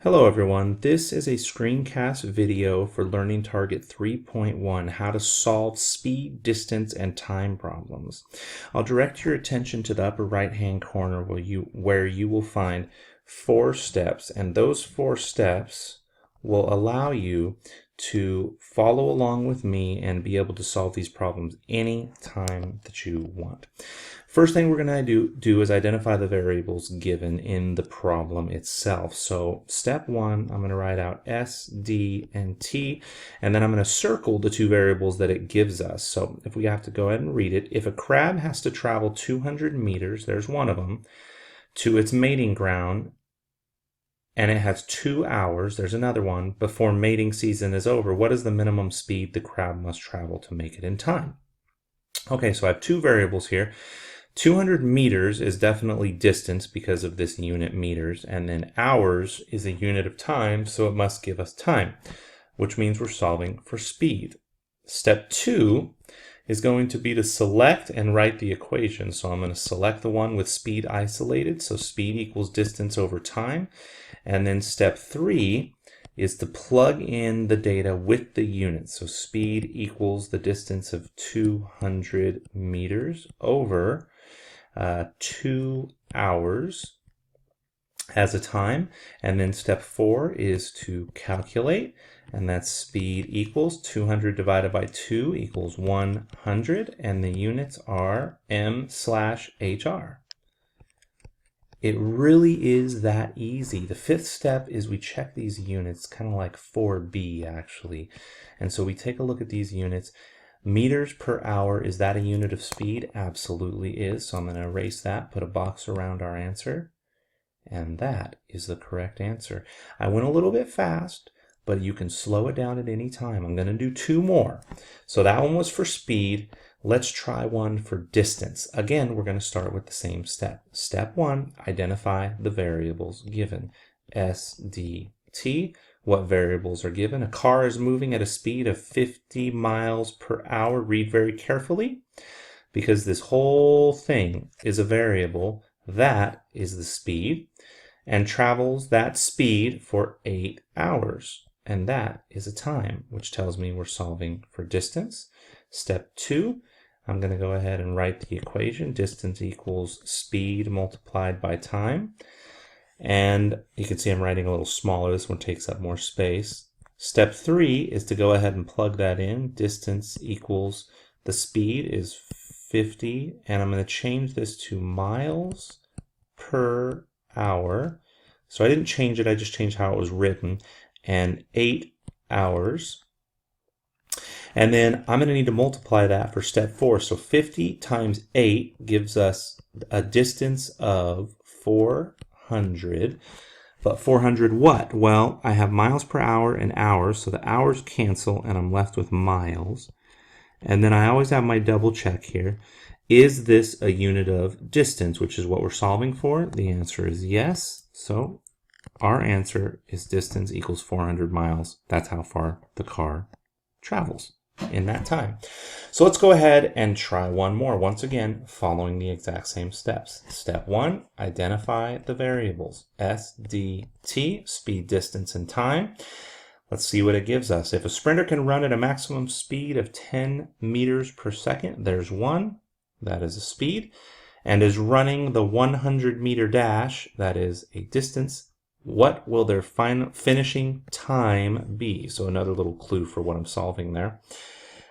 Hello everyone, this is a screencast video for Learning Target 3.1, how to solve speed, distance, and time problems. I'll direct your attention to the upper right hand corner where you will find 4 steps, and those 4 steps will allow you to follow along with me and be able to solve these problems any time that you want. First thing we're going to do is identify the variables given in the problem itself. So step 1, I'm going to write out S, D, and T, and then I'm going to circle the 2 variables that it gives us. So if we have to go ahead and read it, if a crab has to travel 200 meters, there's one of them, to its mating ground, and it has 2 hours, there's another one, before mating season is over, what is the minimum speed the crab must travel to make it in time? Okay, so I have 2 variables here. 200 meters is definitely distance because of this unit meters, and then hours is a unit of time, so it must give us time, which means we're solving for speed. Step 2 is going to be to select and write the equation. So I'm going to select the one with speed isolated, so speed equals distance over time. And then step 3 is to plug in the data with the units. So speed equals the distance of 200 meters over 2 hours as a time. And then step 4 is to calculate, and that's speed equals 200 divided by 2 equals 100, and the units are m/hr. It really is that easy. The 5th step is we check these units, kind of like 4B actually. And so we take a look at these units. Meters per hour, is that a unit of speed? Absolutely is. So I'm going to erase that, put a box around our answer, and that is the correct answer. I went a little bit fast, but you can slow it down at any time. I'm going to do 2 more. So that one was for speed. Let's try one for distance. Again, we're going to start with the same step. Step 1, identify the variables given. S, D, T. What variables are given? A car is moving at a speed of 50 miles per hour. Read very carefully, because this whole thing is a variable. That is the speed, and travels that speed for 8 hours. And that is a time, which tells me we're solving for distance. Step 2, I'm going to go ahead and write the equation. Distance equals speed multiplied by time. And you can see I'm writing a little smaller. This one takes up more space. Step 3 is to go ahead and plug that in. Distance equals the speed is 50, and I'm going to change this to miles per hour. So I didn't change it, I just changed how it was written. And 8 hours. And then I'm going to need to multiply that for step 4. So 50 times 8 gives us a distance of 400. But 400 what? Well, I have miles per hour and hours, so the hours cancel and I'm left with miles. And then I always have my double check here. Is this a unit of distance, which is what we're solving for? The answer is yes. So our answer is distance equals 400 miles. That's how far the car travels in that time. So let's go ahead and try one more. Once again, following the exact same steps. Step 1, identify the variables. S, D, T, speed, distance, and time. Let's see what it gives us. If a sprinter can run at a maximum speed of 10 meters per second, there's 1, that is a speed, and is running the 100-meter dash, that is a distance, what will their finishing time be? So another little clue for what I'm solving there.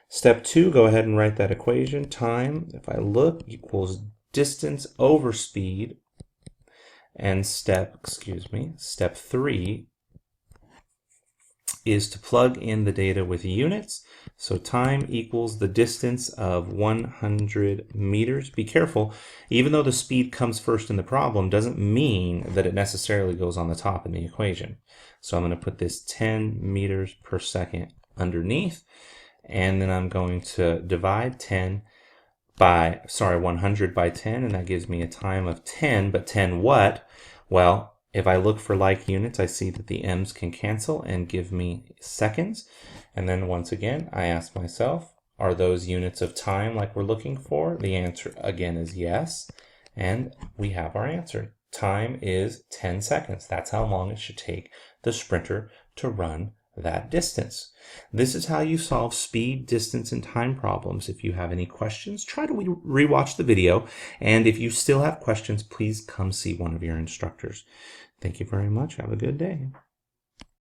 Step 2, go ahead and write that equation. Time, if I look, equals distance over speed. And step 3 is to plug in the data with units. So time equals the distance of 100 meters. Be careful, even though the speed comes first in the problem, doesn't mean that it necessarily goes on the top in the equation. So I'm going to put this 10 meters per second underneath, and then I'm going to divide 100 by 10, and that gives me a time of 10, but 10 what? Well, if I look for like units, I see that the m's can cancel and give me seconds. And then once again, I ask myself, are those units of time like we're looking for? The answer again is yes. And we have our answer. time is 10 seconds. That's how long it should take the sprinter to run that distance. This is how you solve speed, distance, and time problems. If you have any questions, try to rewatch the video. And if you still have questions, please come see one of your instructors. Thank you very much. Have a good day.